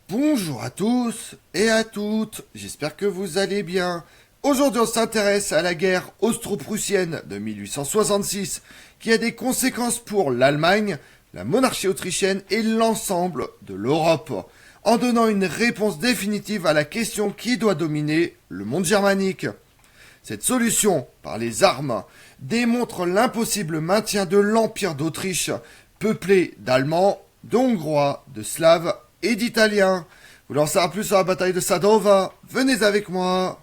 Bonjour à tous et à toutes, j'espère que vous allez bien. Aujourd'hui on s'intéresse à la guerre austro-prussienne de 1866 qui a des conséquences pour l'Allemagne, la monarchie autrichienne et l'ensemble de l'Europe, en donnant une réponse définitive à la question qui doit dominer le monde germanique. Cette solution, par les armes, démontre l'impossible maintien de l'Empire d'Autriche, peuplé d'Allemands, de Hongrois, de Slaves et d'Italiens. Vous voulez en savoir plus sur la bataille de Sadova? Venez avec moi.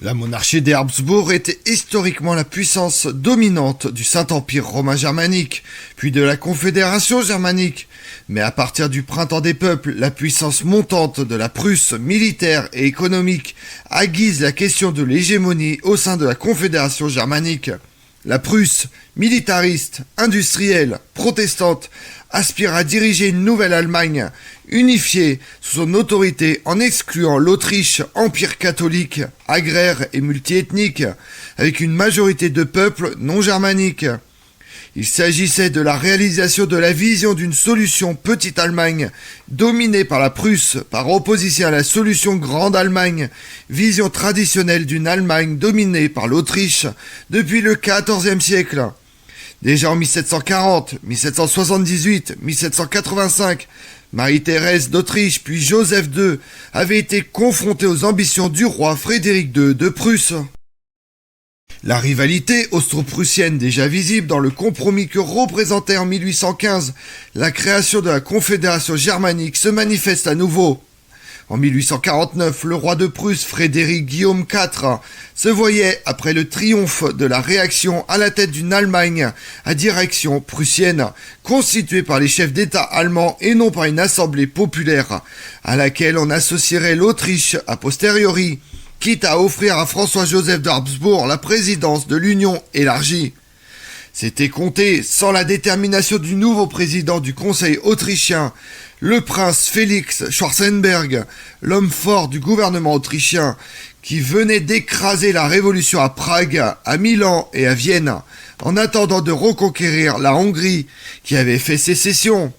La monarchie des Habsbourg était historiquement la puissance dominante du Saint-Empire romain germanique, puis de la Confédération germanique. Mais à partir du printemps des peuples, la puissance montante de la Prusse, militaire et économique, aiguise la question de l'hégémonie au sein de la Confédération germanique. La Prusse, militariste, industrielle, protestante, aspire à diriger une nouvelle Allemagne, unifiée sous son autorité en excluant l'Autriche, empire catholique, agraire et multiethnique, avec une majorité de peuples non germaniques. Il s'agissait de la réalisation de la vision d'une solution Petite Allemagne, dominée par la Prusse, par opposition à la solution Grande Allemagne, vision traditionnelle d'une Allemagne dominée par l'Autriche depuis le XIVe siècle. Déjà en 1740, 1778, 1785, Marie-Thérèse d'Autriche puis Joseph II avaient été confrontés aux ambitions du roi Frédéric II de Prusse. La rivalité austro-prussienne déjà visible dans le compromis que représentait en 1815 la création de la Confédération germanique se manifeste à nouveau. En 1849, le roi de Prusse, Frédéric Guillaume IV, se voyait, après le triomphe de la réaction, à la tête d'une Allemagne à direction prussienne, constituée par les chefs d'État allemands et non par une assemblée populaire, à laquelle on associerait l'Autriche a posteriori, quitte à offrir à François-Joseph d'Habsbourg la présidence de l'Union élargie. C'était compté sans la détermination du nouveau président du Conseil autrichien, le prince Félix Schwarzenberg, l'homme fort du gouvernement autrichien, qui venait d'écraser la révolution à Prague, à Milan et à Vienne, en attendant de reconquérir la Hongrie, qui avait fait sécession.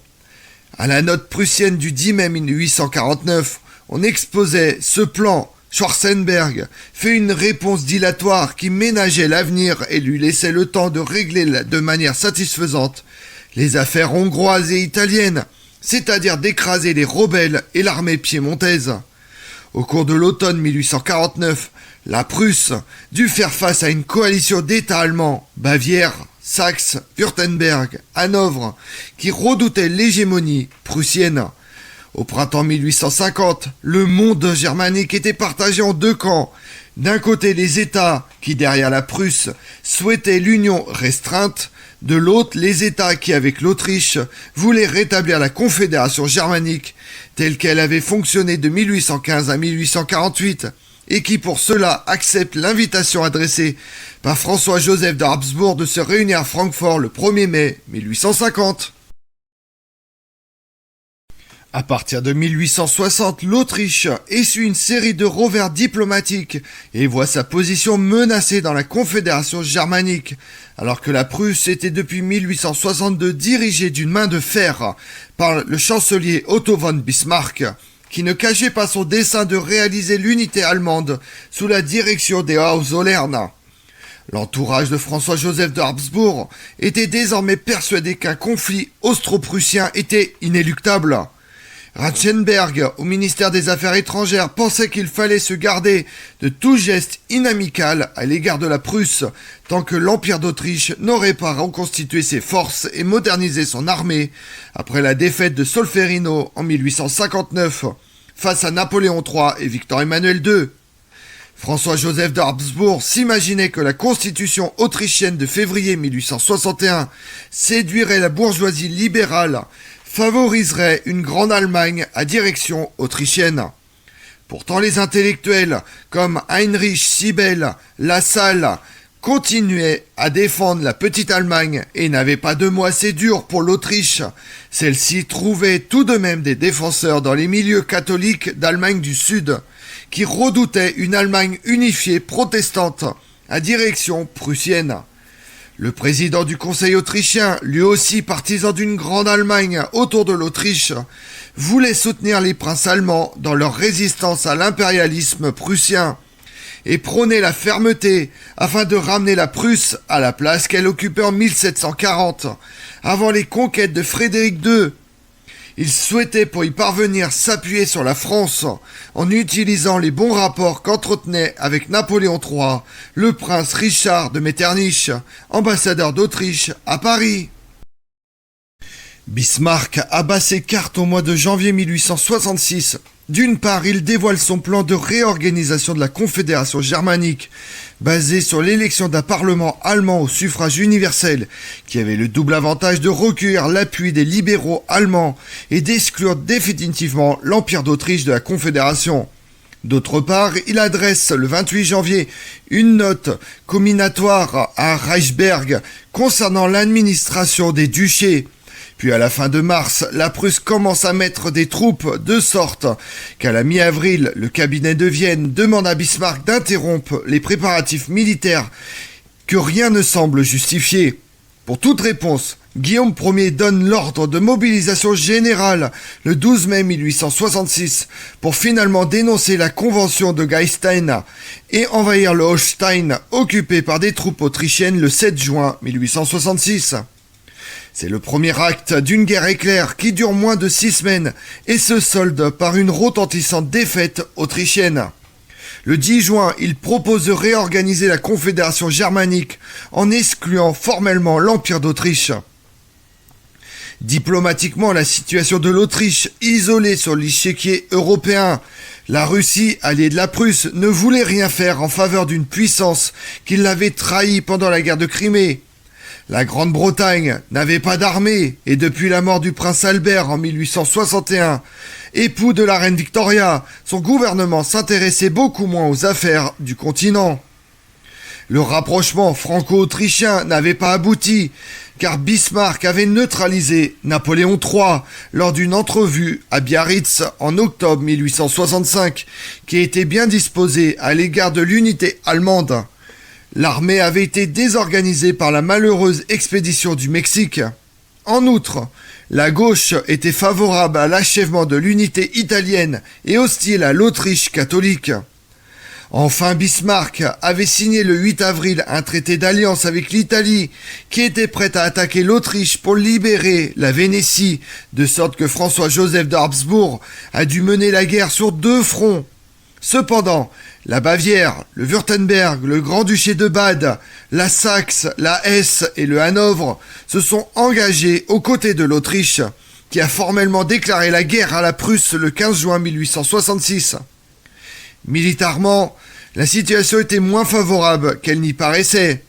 À la note prussienne du 10 mai 1849, on exposait ce plan. Schwarzenberg fait une réponse dilatoire qui ménageait l'avenir et lui laissait le temps de régler de manière satisfaisante les affaires hongroises et italiennes, c'est-à-dire d'écraser les rebelles et l'armée piémontaise. Au cours de l'automne 1849, la Prusse dut faire face à une coalition d'États allemands, Bavière, Saxe, Wurtemberg, Hanovre, qui redoutaient l'hégémonie prussienne. Au printemps 1850, le monde germanique était partagé en deux camps. D'un côté, les États qui, derrière la Prusse, souhaitaient l'union restreinte. De l'autre, les États qui, avec l'Autriche, voulaient rétablir la Confédération germanique telle qu'elle avait fonctionné de 1815 à 1848 et qui, pour cela, acceptent l'invitation adressée par François-Joseph d'Habsbourg de se réunir à Francfort le 1er mai 1850. À partir de 1860, l'Autriche essuie une série de revers diplomatiques et voit sa position menacée dans la Confédération germanique, alors que la Prusse était depuis 1862 dirigée d'une main de fer par le chancelier Otto von Bismarck, qui ne cachait pas son dessein de réaliser l'unité allemande sous la direction des Hohenzollern. L'entourage de François-Joseph de Habsbourg était désormais persuadé qu'un conflit austro-prussien était inéluctable. Ratzenberg, au ministère des Affaires étrangères, pensait qu'il fallait se garder de tout geste inamical à l'égard de la Prusse, tant que l'Empire d'Autriche n'aurait pas reconstitué ses forces et modernisé son armée après la défaite de Solferino en 1859 face à Napoléon III et Victor Emmanuel II. François-Joseph de Habsbourg s'imaginait que la constitution autrichienne de février 1861 séduirait la bourgeoisie libérale, favoriserait une grande Allemagne à direction autrichienne. Pourtant, les intellectuels comme Heinrich Siebel, Lassalle, continuaient à défendre la petite Allemagne et n'avaient pas de mots assez durs pour l'Autriche. Celle-ci trouvait tout de même des défenseurs dans les milieux catholiques d'Allemagne du Sud, qui redoutaient une Allemagne unifiée protestante à direction prussienne. Le président du Conseil autrichien, lui aussi partisan d'une grande Allemagne autour de l'Autriche, voulait soutenir les princes allemands dans leur résistance à l'impérialisme prussien et prôner la fermeté afin de ramener la Prusse à la place qu'elle occupait en 1740, avant les conquêtes de Frédéric II. Il souhaitait pour y parvenir s'appuyer sur la France en utilisant les bons rapports qu'entretenait avec Napoléon III le prince Richard de Metternich, ambassadeur d'Autriche à Paris. Bismarck abat ses cartes au mois de janvier 1866. D'une part, il dévoile son plan de réorganisation de la Confédération germanique, basé sur l'élection d'un parlement allemand au suffrage universel, qui avait le double avantage de recueillir l'appui des libéraux allemands et d'exclure définitivement l'Empire d'Autriche de la Confédération. D'autre part, il adresse le 28 janvier une note comminatoire à Reichsberg concernant l'administration des duchés. Puis à la fin de mars, la Prusse commence à mettre des troupes de sorte qu'à la mi-avril, le cabinet de Vienne demande à Bismarck d'interrompre les préparatifs militaires que rien ne semble justifier. Pour toute réponse, Guillaume Ier donne l'ordre de mobilisation générale le 12 mai 1866 pour finalement dénoncer la convention de Gastein et envahir le Holstein occupé par des troupes autrichiennes le 7 juin 1866. C'est le premier acte d'une guerre éclair qui dure moins de 6 semaines et se solde par une retentissante défaite autrichienne. Le 10 juin, il propose de réorganiser la Confédération germanique en excluant formellement l'Empire d'Autriche. Diplomatiquement, la situation de l'Autriche, isolée sur l'échiquier européen, la Russie, alliée de la Prusse, ne voulait rien faire en faveur d'une puissance qui l'avait trahi pendant la guerre de Crimée. La Grande-Bretagne n'avait pas d'armée et depuis la mort du prince Albert en 1861, époux de la reine Victoria, son gouvernement s'intéressait beaucoup moins aux affaires du continent. Le rapprochement franco-autrichien n'avait pas abouti, car Bismarck avait neutralisé Napoléon III lors d'une entrevue à Biarritz en octobre 1865, qui était bien disposé à l'égard de l'unité allemande. L'armée avait été désorganisée par la malheureuse expédition du Mexique. En outre, la gauche était favorable à l'achèvement de l'unité italienne et hostile à l'Autriche catholique. Enfin, Bismarck avait signé le 8 avril un traité d'alliance avec l'Italie qui était prête à attaquer l'Autriche pour libérer la Vénétie, de sorte que François-Joseph d'Habsbourg a dû mener la guerre sur 2 fronts. Cependant, la Bavière, le Wurtemberg, le Grand-Duché de Bade, la Saxe, la Hesse et le Hanovre se sont engagés aux côtés de l'Autriche, qui a formellement déclaré la guerre à la Prusse le 15 juin 1866. Militairement, la situation était moins favorable qu'elle n'y paraissait.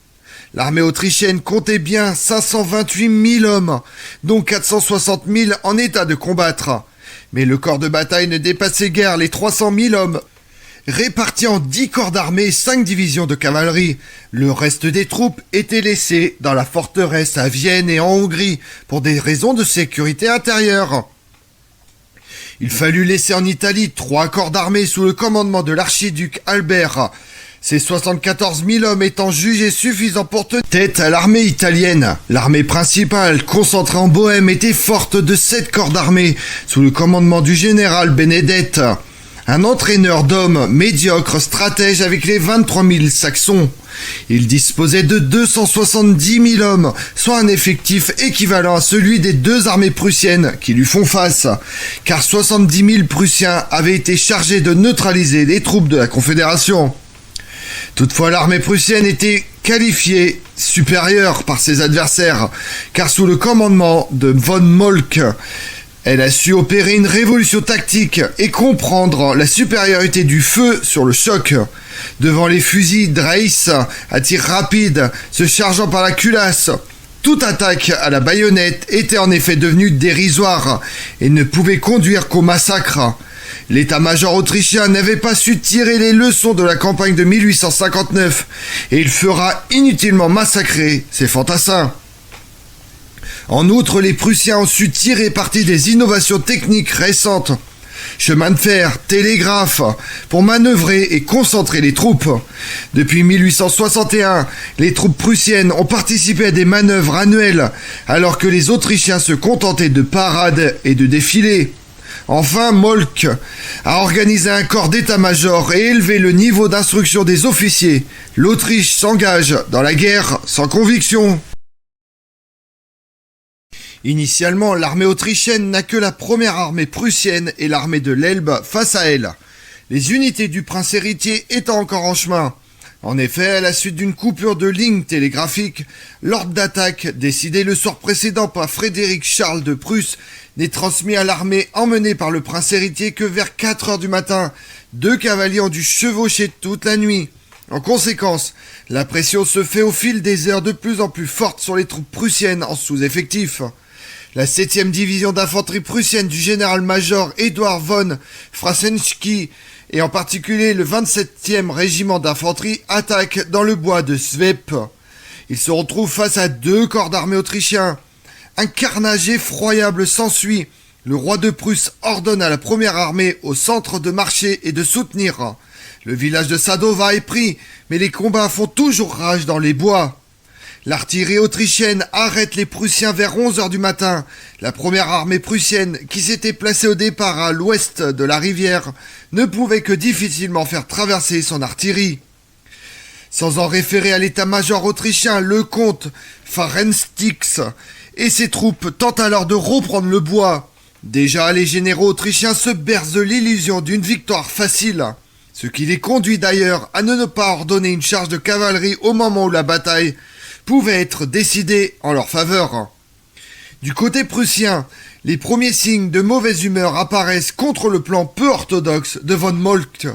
L'armée autrichienne comptait bien 528 000 hommes, dont 460 000 en état de combattre. Mais le corps de bataille ne dépassait guère les 300 000 hommes, répartis en 10 corps d'armée et 5 divisions de cavalerie. Le reste des troupes était laissé dans la forteresse à Vienne et en Hongrie pour des raisons de sécurité intérieure. Il fallut laisser en Italie 3 corps d'armée sous le commandement de l'archiduc Albert, ces 74 000 hommes étant jugés suffisants pour tenir tête à l'armée italienne. L'armée principale, concentrée en Bohême, était forte de 7 corps d'armée sous le commandement du général Benedette, un entraîneur d'hommes médiocre stratège avec les 23 000 Saxons. Il disposait de 270 000 hommes, soit un effectif équivalent à celui des 2 armées prussiennes qui lui font face, car 70 000 Prussiens avaient été chargés de neutraliser les troupes de la Confédération. Toutefois, l'armée prussienne était qualifiée supérieure par ses adversaires, car sous le commandement de von Moltke, elle a su opérer une révolution tactique et comprendre la supériorité du feu sur le choc. Devant les fusils Dreyse à tir rapide, se chargeant par la culasse, toute attaque à la baïonnette était en effet devenue dérisoire et ne pouvait conduire qu'au massacre. L'état-major autrichien n'avait pas su tirer les leçons de la campagne de 1859 et il fera inutilement massacrer ses fantassins. En outre, les Prussiens ont su tirer parti des innovations techniques récentes. chemin de fer, télégraphe, pour manœuvrer et concentrer les troupes. Depuis 1861, les troupes prussiennes ont participé à des manœuvres annuelles, alors que les Autrichiens se contentaient de parades et de défilés. Enfin, Moltke a organisé un corps d'état-major et élevé le niveau d'instruction des officiers. L'Autriche s'engage dans la guerre sans conviction. Initialement, l'armée autrichienne n'a que la première armée prussienne et l'armée de l'Elbe face à elle, les unités du prince héritier étant encore en chemin. En effet, à la suite d'une coupure de ligne télégraphique, l'ordre d'attaque, décidé le soir précédent par Frédéric Charles de Prusse, n'est transmis à l'armée emmenée par le prince héritier que vers 4 heures du matin. 2 cavaliers ont dû chevaucher toute la nuit. En conséquence, la pression se fait au fil des heures de plus en plus forte sur les troupes prussiennes en sous-effectif. La 7e division d'infanterie prussienne du général-major Eduard von Frasensky et en particulier le 27e régiment d'infanterie attaquent dans le bois de Svep. Ils se retrouvent face à 2 corps d'armée autrichiens. Un carnage effroyable s'ensuit. Le roi de Prusse ordonne à la première armée au centre de marcher et de soutenir. Le village de Sadova est pris, mais les combats font toujours rage dans les bois. L'artillerie autrichienne arrête les Prussiens vers 11 heures du matin. La première armée prussienne, qui s'était placée au départ à l'ouest de la rivière, ne pouvait que difficilement faire traverser son artillerie. Sans en référer à l'état-major autrichien, le comte Farenstix et ses troupes tentent alors de reprendre le bois. Déjà, les généraux autrichiens se bercent de l'illusion d'une victoire facile, ce qui les conduit d'ailleurs à ne pas ordonner une charge de cavalerie au moment où la bataille pouvait être décidée en leur faveur. Du côté prussien, les premiers signes de mauvaise humeur apparaissent contre le plan peu orthodoxe de von Moltke.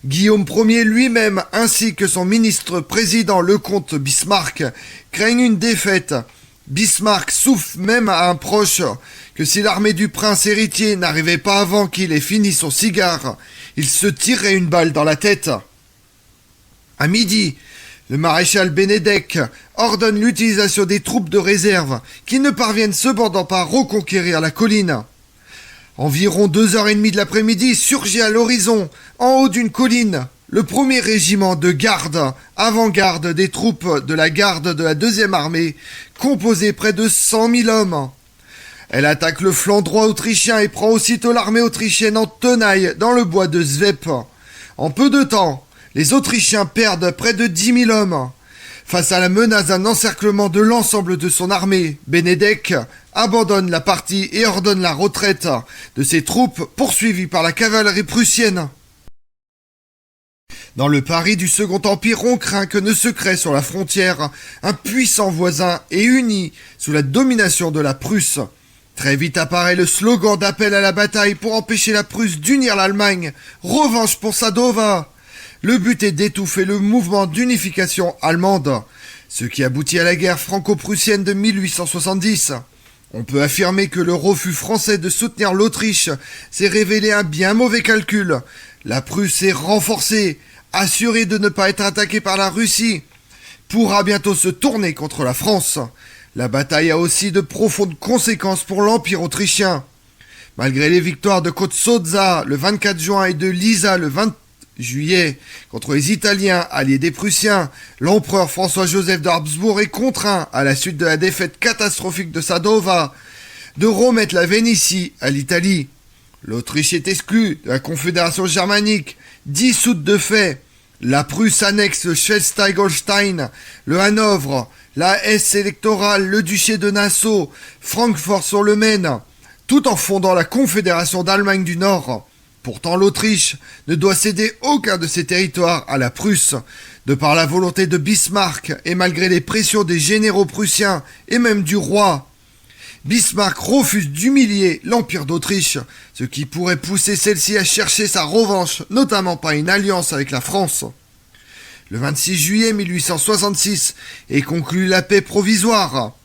Guillaume Ier lui-même ainsi que son ministre-président le comte Bismarck craignent une défaite. Bismarck souffle même à un proche que si l'armée du prince héritier n'arrivait pas avant qu'il ait fini son cigare, il se tirerait une balle dans la tête. À midi, le maréchal Benedek ordonne l'utilisation des troupes de réserve qui ne parviennent cependant pas à reconquérir la colline. Environ 2h30 de l'après-midi surgit à l'horizon, en haut d'une colline, le premier régiment de garde, avant-garde des troupes de la garde de la 2e armée, composé près de 100 000 hommes. Elle attaque le flanc droit autrichien et prend aussitôt l'armée autrichienne en tenaille dans le bois de Svep. En peu de temps, les Autrichiens perdent près de 10 000 hommes. Face à la menace d'un encerclement de l'ensemble de son armée, Benedek abandonne la partie et ordonne la retraite de ses troupes poursuivies par la cavalerie prussienne. Dans le Paris du Second Empire, on craint que ne se crée sur la frontière un puissant voisin et uni sous la domination de la Prusse. Très vite apparaît le slogan d'appel à la bataille pour empêcher la Prusse d'unir l'Allemagne. Revanche pour Sadova. Le but est d'étouffer le mouvement d'unification allemande, ce qui aboutit à la guerre franco-prussienne de 1870. On peut affirmer que le refus français de soutenir l'Autriche s'est révélé un bien mauvais calcul. La Prusse est renforcée, assurée de ne pas être attaquée par la Russie, pourra bientôt se tourner contre la France. La bataille a aussi de profondes conséquences pour l'Empire autrichien. Malgré les victoires de Kotsoza le 24 juin et de Lisa le 20 juillet contre les Italiens alliés des Prussiens, l'empereur François-Joseph d'Habsbourg est contraint, à la suite de la défaite catastrophique de Sadova, de remettre la Vénétie à l'Italie. L'Autriche est exclue de la Confédération germanique, dissoute de fait. La Prusse annexe le Schleswig-Holstein, le Hanovre, la Hesse électorale, le duché de Nassau, Francfort-sur-le-Main, tout en fondant la Confédération d'Allemagne du Nord. Pourtant, l'Autriche ne doit céder aucun de ses territoires à la Prusse, de par la volonté de Bismarck et malgré les pressions des généraux prussiens et même du roi. Bismarck refuse d'humilier l'Empire d'Autriche, ce qui pourrait pousser celle-ci à chercher sa revanche, notamment par une alliance avec la France. Le 26 juillet 1866 est conclue la paix provisoire.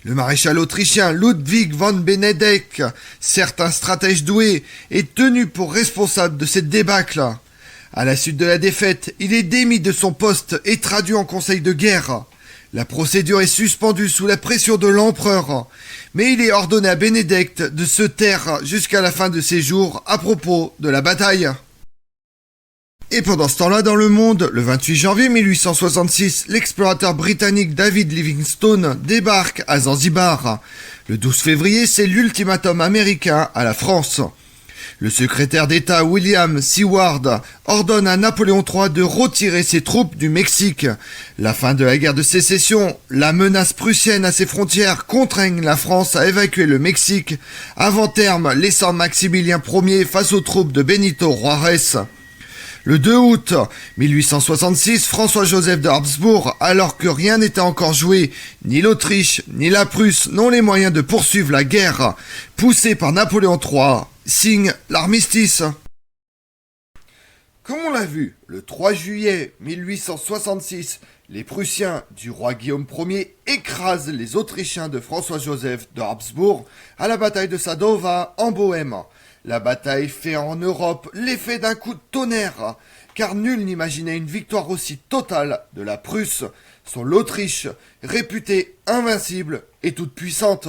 Le maréchal autrichien Ludwig von Benedek, certain stratège doué, est tenu pour responsable de cette débâcle. À la suite de la défaite, il est démis de son poste et traduit en conseil de guerre. La procédure est suspendue sous la pression de l'empereur, mais il est ordonné à Bénédicte de se taire jusqu'à la fin de ses jours à propos de la bataille. Et pendant ce temps-là, dans le monde, le 28 janvier 1866, l'explorateur britannique David Livingstone débarque à Zanzibar. Le 12 février, c'est l'ultimatum américain à la France. Le secrétaire d'État William Seward ordonne à Napoléon III de retirer ses troupes du Mexique. La fin de la guerre de sécession, la menace prussienne à ses frontières contraignent la France à évacuer le Mexique, avant terme laissant Maximilien Ier face aux troupes de Benito Juárez. Le 2 août 1866, François-Joseph de Habsbourg, alors que rien n'était encore joué, ni l'Autriche, ni la Prusse n'ont les moyens de poursuivre la guerre, poussé par Napoléon III, signe l'armistice. Comme on l'a vu, le 3 juillet 1866, les Prussiens du roi Guillaume Ier écrasent les Autrichiens de François-Joseph de Habsbourg à la bataille de Sadowa en Bohême. La bataille fait en Europe l'effet d'un coup de tonnerre, car nul n'imaginait une victoire aussi totale de la Prusse sur l'Autriche, réputée invincible et toute puissante.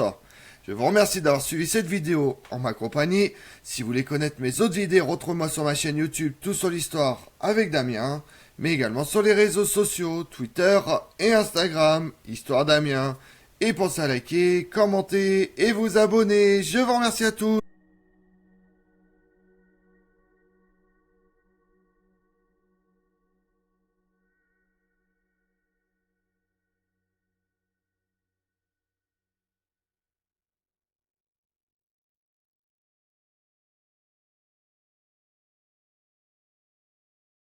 Je vous remercie d'avoir suivi cette vidéo en ma compagnie. Si vous voulez connaître mes autres vidéos, retrouvez-moi sur ma chaîne YouTube Tout sur l'Histoire avec Damien, mais également sur les réseaux sociaux, Twitter et Instagram, Histoire Damien. Et pensez à liker, commenter et vous abonner. Je vous remercie à tous.